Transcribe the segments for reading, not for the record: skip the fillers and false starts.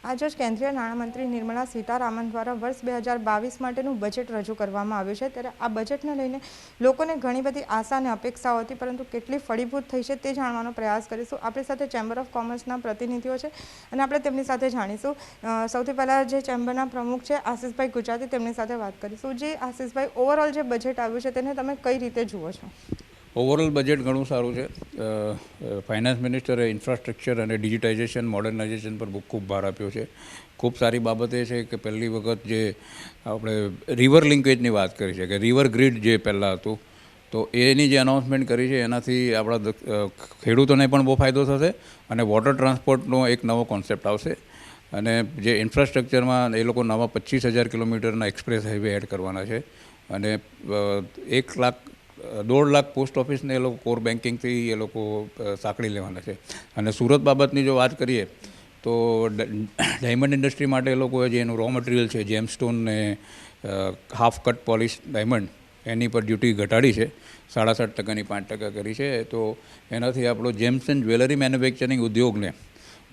આજે જ કેન્દ્રીય નાણામંત્રી નિર્મલા સીતારામન દ્વારા વર્ષ 2022 માટેનું બજેટ રજૂ કરવામાં આવ્યું છે, ત્યારે આ બજેટને લઈને લોકોને ઘણી બધી આશા અને અપેક્ષાઓ હતી, પરંતુ કેટલી ફળીભૂત થઈ છે તે જાણવાનો પ્રયાસ કરીશું. આપણી સાથે ચેમ્બર ઓફ કોમર્સના પ્રતિનિધિઓ છે અને આપણે તેમની સાથે જાણીશું. સૌથી પહેલાં જે ચેમ્બરના પ્રમુખ છે આશિષભાઈ ગુજરાતી, તેમની સાથે વાત કરીશું. જે આશિષભાઈ, ઓવરઓલ જે બજેટ આવ્યું છે તેને તમે કઈ રીતે જુઓ છો? ઓવરઓલ બજેટ ઘણું સારું છે. ફાઇનાન્સ મિનિસ્ટરે ઇન્ફ્રાસ્ટ્રક્ચર અને ડિજિટાઇઝેશન, મોડર્નાઇઝેશન પર ખૂબ ભાર આપ્યો છે. ખૂબ સારી બાબત એ છે કે પહેલી વખત જે આપણે રિવર લિંકેજની વાત કરી છે, કે રિવર ગ્રીડ જે પહેલાં હતું, તો એની જે અનાઉન્સમેન્ટ કરી છે એનાથી આપણા ખેડૂતોને પણ બહુ ફાયદો થશે અને વોટર ટ્રાન્સપોર્ટનો એક નવો કોન્સેપ્ટ આવશે. અને જે ઇન્ફ્રાસ્ટ્રક્ચરમાં એ લોકો નવા 25,000 કિલોમીટરના એક્સપ્રેસ હાઈવે એડ કરવાના છે અને 1,00,000 લાખ પોસ્ટ ઓફિસને એ લોકો કોર બેન્કિંગથી એ લોકો સાંકળી લેવાના છે. અને સુરત બાબતની જો વાત કરીએ તો ડાયમંડ ઇન્ડસ્ટ્રી માટે એ લોકોએ જે એનું રો મટીરિયલ છે, જેમસ્ટોન ને હાફ કટ પોલિશ ડાયમંડ, એની પર ડ્યુટી ઘટાડી છે, 7.5%ની 5% કરી છે. તો એનાથી આપણો જેમ્સ એન્ડ જ્વેલરી મેન્યુફેક્ચરિંગ ઉદ્યોગને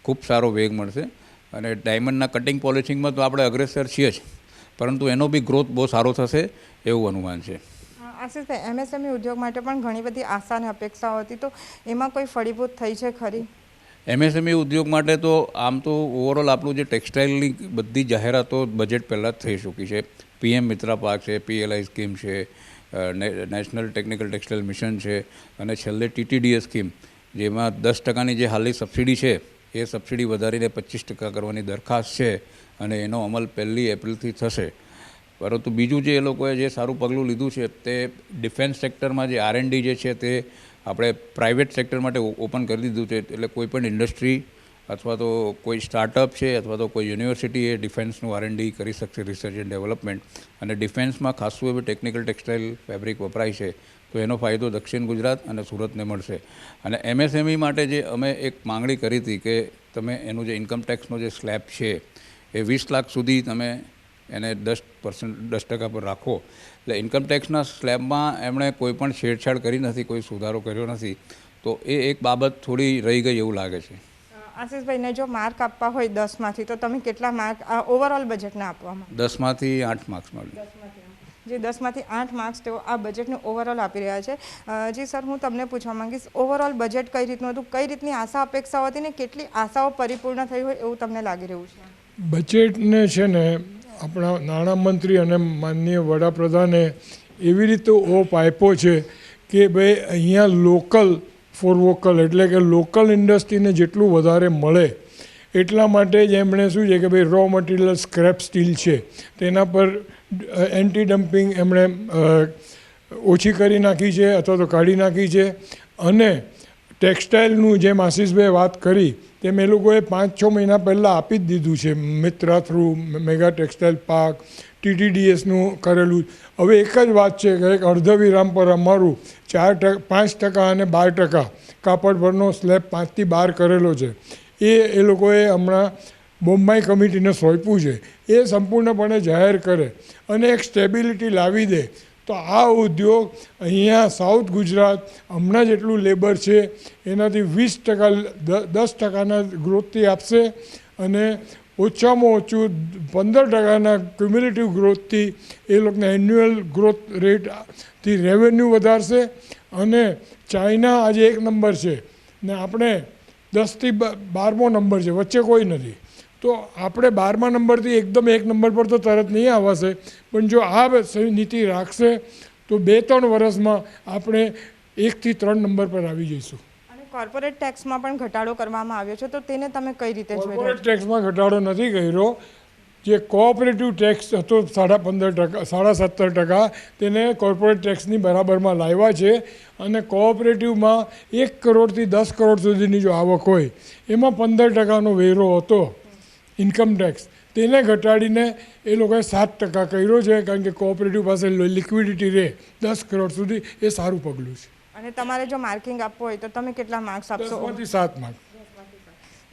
ખૂબ સારો વેગ મળશે. અને ડાયમંડના કટિંગ પોલિશિંગમાં તો આપણે અગ્રેસર છીએ જ, પરંતુ એનો બી ગ્રોથ બહુ સારો થશે એવું અનુમાન છે. આશિષભાઈ, એમએસએમઈ ઉદ્યોગ માટે પણ ઘણી બધી આશા અને અપેક્ષાઓ હતી, તો એમાં કોઈ ફળીભૂત થઈ છે ખરી? એમએસએમઈ ઉદ્યોગ માટે તો આમ તો ઓવરઓલ આપણું જે ટેક્સટાઇલની બધી જાહેરાતો બજેટ પહેલાં જ થઈ ચૂકી છે. પીએમ મિત્રા પાર્ક છે, PLI સ્કીમ છે, નેશનલ ટેકનિકલ ટેક્સટાઇલ મિશન છે, અને છેલ્લે TTDS સ્કીમ, જેમાં 10%ની જે હાલની સબસિડી છે એ સબસિડી વધારીને 25% કરવાની દરખાસ્ત છે અને એનો અમલ 1 એપ્રિલથી થશે. પરંતુ બીજું જે એ લોકોએ જે સારું પગલું લીધું છે તે ડિફેન્સ સેક્ટરમાં જે R&D જે છે તે આપણે પ્રાઇવેટ સેક્ટર માટે ઓપન કરી દીધું છે. એટલે કોઈ પણ ઇન્ડસ્ટ્રી અથવા તો કોઈ સ્ટાર્ટઅપ છે અથવા તો કોઈ યુનિવર્સિટી એ ડિફેન્સનું R&D કરી શકશે, રિસર્ચ એન્ડ ડેવલપમેન્ટ. અને ડિફેન્સમાં ખાસું એવું ટેકનિકલ ટેક્સટાઇલ ફેબ્રિક વપરાય છે, તો એનો ફાયદો દક્ષિણ ગુજરાત અને સુરતને મળશે. અને MSME માટે જે અમે એક માંગણી કરી હતી કે તમે એનું જે ઇન્કમ ટેક્સનો જે સ્લેબ છે એ 20 લાખ સુધી તમે એને 10% પર રાખો. એટલે ઇન્કમટેક્સના સ્લેબમાં એમણે કોઈ પણ છેડછાડ કરી નથી, કોઈ સુધારો કર્યો નથી. તો એ એક બાબત થોડી રહી ગઈ એવું લાગે છે. આશિષભાઈને જો માર્ક આપવા હોય 10માંથી, તો તમે કેટલા માર્ક ઓવરઓલ બજેટને આપવા માંગો? 10માંથી 8 માર્ક્સ મળે. જે 10માંથી 8 માર્ક્સ તેઓ આ બજેટને ઓવરઓલ આપી રહ્યા છે. જી સર, હું તમને પૂછવા માંગીશ, ઓવરઓલ બજેટ કઈ રીતનું હતું, કઈ રીતની આશા અપેક્ષાઓ હતી ને કેટલી આશાઓ પરિપૂર્ણ થઈ હોય એવું તમને લાગી રહ્યું છે? બજેટને છે ને આપણા નાણામંત્રી અને માનનીય વડાપ્રધાને એવી રીતે ઓપ આપ્યો છે કે ભાઈ અહીંયા લોકલ ફોર વોકલ, એટલે કે લોકલ ઇન્ડસ્ટ્રીને જેટલું વધારે મળે એટલા માટે જ એમણે શું છે કે ભાઈ રો મટીરિયલ સ્ક્રેપ સ્ટીલ છે તેના પર એન્ટી ડમ્પિંગ એમણે ઓછી કરી નાખી છે અથવા તો કાઢી નાખી છે. અને ટેક્સટાઇલનું જેમ આશિષભાઈ વાત કરી તેમ એ લોકોએ 5-6 મહિના પહેલાં આપી જ દીધું છે. MITRA through mega textile park, TTDSનું કરેલું. હવે એક જ વાત છે કે એક અર્ધવિરામ પર અમારું 5% અને 12% કાપડ પરનો સ્લેબ 5થી 12 કરેલો છે. એ લોકોએ હમણાં બોમ્બાઈ કમિટીને સોંપ્યું છે. એ સંપૂર્ણપણે જાહેર કરે અને એક સ્ટેબિલિટી લાવી દે તો આ ઉદ્યોગ અહીંયા સાઉથ ગુજરાત હમણાં જેટલું લેબર છે એનાથી 20%, 10%ના ગ્રોથથી આપશે અને ઓછામાં ઓછું 15%ના ક્યુમ્યુલેટિવ ગ્રોથથી એ લોકોને એન્યુઅલ ગ્રોથ રેટથી રેવન્યુ વધારશે. અને ચાઇના આજે 1 નંબર છે ને આપણે 10થી 12મો નંબર છે, વચ્ચે કોઈ નથી. તો આપણે 12મા નંબરથી એકદમ 1 નંબર પર તો તરત નહીં આવશે, પણ જો આ નીતિ રાખશે તો 2-3 વર્ષમાં આપણે 1થી 3 નંબર પર આવી જઈશું. અને કોર્પોરેટ ટેક્સમાં પણ ઘટાડો કરવામાં આવ્યો છે, તો તેને તમે કઈ રીતે જોઈ? કોર્પોરેટ ટેક્સમાં ઘટાડો નથી કર્યો. જે કોઓપરેટિવ ટેક્સ હતો 17.5%, તેને કોર્પોરેટ ટેક્સની બરાબરમાં લાવ્યા છે. અને કોઓપરેટિવમાં 1 કરોડથી 10 કરોડ સુધીની જો આવક હોય એમાં 15%નો વેરો હતો ઇન્કમ ટેક્સ, તેને ઘટાડીને એ લોકોએ 7% કર્યો છે. કારણ કે કોઓપરેટિવ પાસે લિક્વિડિટી રહે 10 કરોડ સુધી, એ સારું પગલું છે. અને તમારે જો માર્કિંગ આપવું હોય તો તમે કેટલા માર્ક્સ આપશો? 10માંથી 7 માર્ક.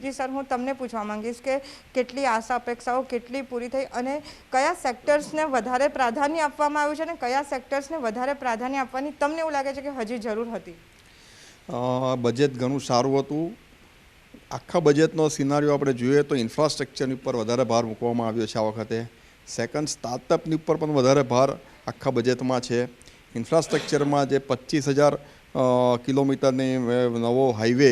જી સર, હું તમને પૂછવા માંગીશ કે કેટલી આશા અપેક્ષાઓ કેટલી પૂરી થઈ અને કયા સેક્ટર્સને વધારે પ્રાધાન્ય આપવામાં આવ્યું છે અને કયા સેક્ટર્સને વધારે પ્રાધાન્ય આપવાની તમને એવું લાગે છે કે હજી જરૂર હતી? બજેટ ઘણું સારું હતું. આખા બજેટનો સિનારીઓ આપણે જોઈએ તો ઇન્ફ્રાસ્ટ્રક્ચરની ઉપર વધારે ભાર મૂકવામાં આવ્યો છે આ વખતે. સેકન્ડ, સ્ટાર્ટઅપની ઉપર પણ વધારે ભાર આખા બજેટમાં છે. ઇન્ફ્રાસ્ટ્રક્ચરમાં જે 25,000 કિલોમીટરની નવો હાઈવે,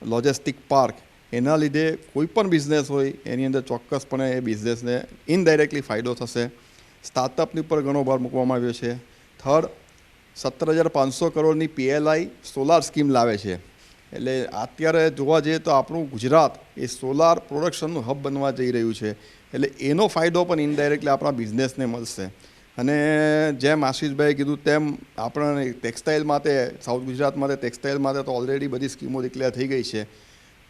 લોજિસ્ટિક પાર્ક, એના લીધે કોઈ પણ બિઝનેસ હોય એની અંદર ચોક્કસપણે એ બિઝનેસને ઇનડાયરેક્ટલી ફાયદો થશે. સ્ટાર્ટઅપની ઉપર ઘણો ભાર મૂકવામાં આવ્યો છે. થર્ડ, 17,500 કરોડની PLI સોલાર સ્કીમ લાવે છે. એટલે અત્યારે જોવા જઈએ તો આપણું ગુજરાત એ સોલાર પ્રોડક્શનનું હબ બનવા જઈ રહ્યું છે. એટલે એનો ફાયદો પણ ઇનડાયરેક્ટલી આપણા બિઝનેસને મળશે. અને જેમ આશીષભાઈએ કીધું તેમ આપણા ટેક્સટાઇલ માટે, સાઉથ ગુજરાત માટે ટેક્સટાઇલ માટે તો ઓલરેડી બધી સ્કીમો ડિક્લેર થઈ ગઈ છે.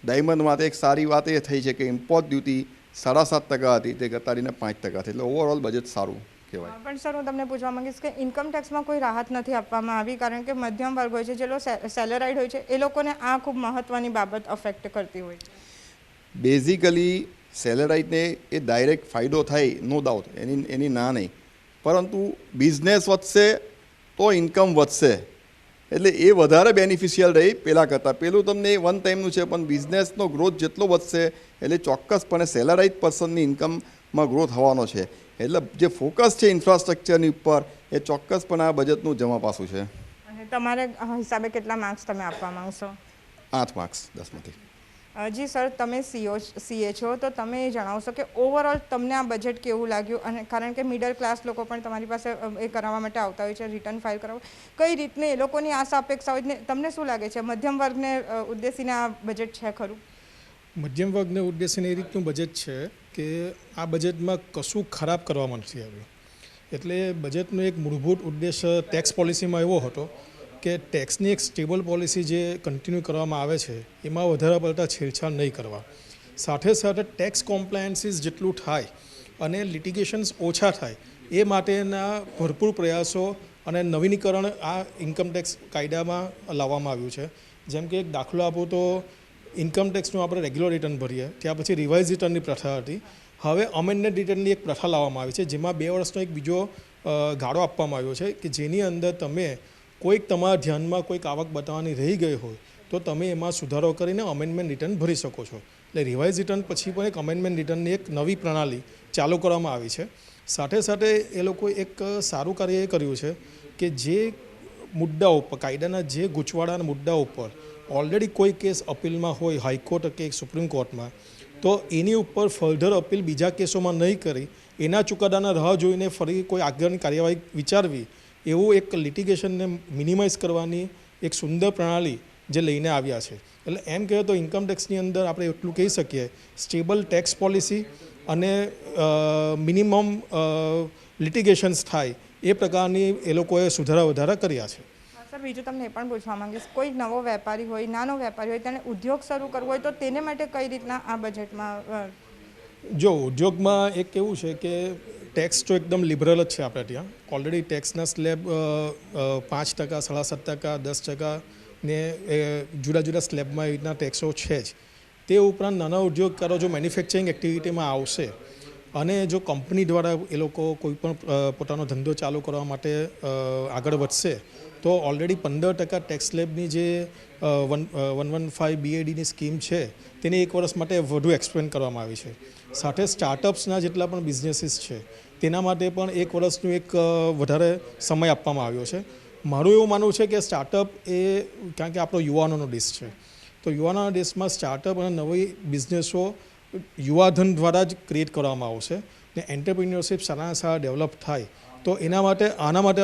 ડાયમંડ માટે એક સારી વાત એ થઈ છે કે ઇમ્પોર્ટ ડ્યુટી 7.5% હતી, તે ઘટાડીને 5% થઈ. એટલે ઓવરઓલ બજેટ સારું કહેવાય. પણ સર, હું તમને પૂછવા માંગીશ કે ઇન્કમ ટેક્સમાં કોઈ રાહત નથી આપવામાં આવી, કારણ કે મધ્યમ વર્ગ હોય છે, જે લોકો સેલેરાઇડ હોય છે, એ લોકોને આ ખૂબ મહત્વની બાબત અફેક્ટ કરતી હોય છે. બેઝિકલી સેલેરાઇડને એ ડાયરેક્ટ ફાયદો થાય, નો ડાઉટ, એની ના નહીં, પરંતુ બિઝનેસ વધશે તો ઇન્કમ વધશે. એટલે એ વધારે બેનિફિશિયલ રહી પહેલાં કરતાં. પેલું તમને વન ટાઈમનું છે, પણ બિઝનેસનો ગ્રોથ જેટલો વધશે એટલે ચોક્કસપણે સેલેરાઇડ પર્સનની ઇન્કમમાં ગ્રોથ થવાનો છે. એટલે જે ફોકસ છે ઇન્ફ્રાસ્ટ્રક્ચરની ઉપર એ ચોક્કસપણે આ બજેટનું જમા પાસું છે. અને તમારે હિસાબે કેટલા માર્ક્સ તમે આપવા માંગશો? 8 માર્ક્સ 10માંથી. જી સર, તમે CA છો, તો તમે એ જણાવશો કે ઓવરઓલ તમને આ બજેટ કેવું લાગ્યું? અને કારણ કે મિડલ ક્લાસ લોકો પણ તમારી પાસે એ કરાવવા માટે આવતા હોય છે, રિટર્ન ફાઇલ કરાવવા, કઈ રીતને એ લોકોની આશા અપેક્ષા હોય, તમને શું લાગે છે મધ્યમ વર્ગને ઉદ્દેશીને આ બજેટ છે ખરું? મધ્યમ વર્ગને ઉદ્દેશીને એ રીતનું બજેટ છે કે આ બજેટમાં કશું ખરાબ કરવામાં નથી આવ્યું. એટલે બજેટનો એક મૂળભૂત ઉદ્દેશ ટેક્સ પોલિસીમાં એવો હતો કે ટેક્સની એક સ્ટેબલ પોલિસી જે કન્ટિન્યુ કરવામાં આવે છે એમાં વધારે પડતા છેડછાડ નહીં કરવા. સાથે સાથે ટેક્સ કોમ્પ્લાયન્સીસ જેટલું થાય અને લિટિગેશન્સ ઓછા થાય એ માટેના ભરપૂર પ્રયાસો અને નવીનીકરણ આ ઇન્કમટેક્સ કાયદામાં લાવવામાં આવ્યું છે. જેમ કે એક દાખલો આપું તો ઇન્કમ ટેક્સનું આપણે રેગ્યુલર રિટર્ન ભરીએ, ત્યાં પછી રિવાઇઝ રિટર્નની પ્રથા હતી. હવે અમેન્ડેડ રિટર્નની એક પ્રથા લાવવામાં આવી છે, જેમાં 2 વર્ષનો એક બીજો ગાળો આપવામાં આવ્યો છે કે જેની અંદર તમે કોઈક તમારા ધ્યાનમાં કોઈક આવક બતાવવાની રહી ગઈ હોય તો તમે એમાં સુધારો કરીને અમેન્ડમેન્ટ રિટર્ન ભરી શકો છો. એટલે રિવાઇઝ રિટર્ન પછી પણ એક અમેન્ડમેન્ટ રિટર્નની એક નવી પ્રણાલી ચાલુ કરવામાં આવી છે. સાથે સાથે એ લોકોએ એક સારું કાર્ય એ કર્યું છે કે જે મુદ્દાઓ ઉપર, કાયદાના જે ગૂંચવાડાના મુદ્દાઓ ઉપર ઓલરેડી કોઈ કેસ અપીલમાં હોય હાઈકોર્ટ કે સુપ્રીમ કોર્ટમાં, તો એની ઉપર ફર્ધર અપીલ બીજા કેસોમાં નહીં કરી એના ચુકાદાના રાહ જોઈને ફરી કોઈ આગળની કાર્યવાહી વિચારવી, એવું એક લિટિગેશનને મિનિમાઇઝ કરવાની એક સુંદર પ્રણાલી જે લઈને આવ્યા છે. એટલે એમ કહેવાય તો ઇન્કમ ટેક્સની અંદર આપણે એટલું કહી શકીએ, સ્ટેબલ ટેક્સ પોલિસી અને મિનિમમ લિટિગેશન્સ થાય એ પ્રકારની એ લોકોએ સુધારા વધારા કર્યા છે. સર, બીજું તમને એ પણ પૂછવા માંગીશ, કોઈ નવો વેપારી હોય, નાનો વેપારી હોય, તેને ઉદ્યોગ શરૂ કરવો હોય તો તેને માટે કઈ રીતના આ બજેટમાં? જો ઉદ્યોગમાં એક એવું છે કે ટેક્સ તો એકદમ લિબરલ જ છે આપણે ત્યાં. ઓલરેડી ટેક્સના સ્લેબ 5%, 7.5%, 10% ને જુદા જુદા સ્લેબમાં એ રીતના ટેક્સો છે જ. તે ઉપરાંત નાના ઉદ્યોગકારો જો મેન્યુફેક્ચરિંગ એક્ટિવિટીમાં આવશે અને જો કંપની દ્વારા એ લોકો કોઈ પણ પોતાનો ધંધો ચાલુ કરવા માટે આગળ વધશે તો ઓલરેડી 15% ટેક્સ સ્લેબની જે 115 BADની સ્કીમ છે તેને 1 વર્ષ માટે વધુ એક્સપેન્ડ કરવામાં આવી છે. સાથે સ્ટાર્ટઅપ્સના જેટલા પણ બિઝનેસીસ છે તેના માટે પણ 1 વર્ષનું એક વધારે સમય આપવામાં આવ્યો છે. મારું એવું માનવું છે કે સ્ટાર્ટઅપ એ, કારણ કે આપણો યુવાનોનો દેશ છે, તો યુવાનોના દેશમાં સ્ટાર્ટઅપ અને નવી બિઝનેસો યુવાધન દ્વારા જ ક્રિએટ કરવામાં આવશે ને એન્ટરપ્રિન્યોરશિપ સારા સારા ડેવલપ થાય. તો એના માટે આના માટે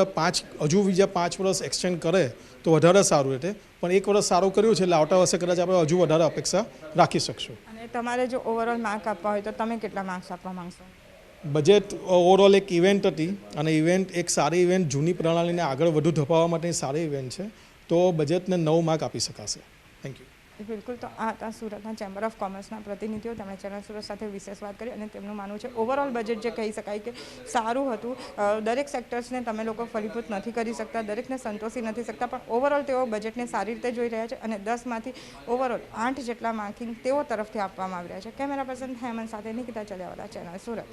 હજુ બીજા 5 વર્ષ એક્સટેન્ડ કરે તો વધારે સારું રહે. પણ 1 વર્ષ સારું કર્યું છે એટલે આવતા વર્ષે કદાચ આપણે હજુ વધારે અપેક્ષા રાખી શકશું. અને તમારે જો ઓવરઓલ માર્ક આપવા હોય તો તમે કેટલા માર્ક્સ આપવા માંગશો? બજેટ ઓવરઓલ એક ઇવેન્ટ હતી અને ઇવેન્ટ એક સારી ઇવેન્ટ, જૂની પ્રણાલીને આગળ વધુ ધપાવવા માટેની સારી ઇવેન્ટ છે, તો બજેટને 9 માર્ક આપી શકાશે. Thank you. બિલકુલ. તો આ હતા સુરતના ચેમ્બર ઓફ કોમર્સના પ્રતિનિધિઓ. તેમણે ચેનલ સુરત સાથે વિશેષ વાત કરી અને તેમનું માનવું છે ઓવરઓલ બજેટ જે કહી શકાય કે સારું હતું. દરેક સેક્ટર્સને તમે લોકો ફલીભૂત નથી કરી શકતા, દરેકને સંતોષી નથી શકતા, પણ ઓવરઓલ તેઓ બજેટને સારી રીતે જોઈ રહ્યા છે અને 10માંથી ઓવરઓલ 8 જેટલા માર્કિંગ તેઓ તરફથી આપવામાં આવી રહ્યા છે. કેમેરા પર્સન હેમંત સાથે નિકિતા ચલિયાવાલા, ચેનલ સુરત.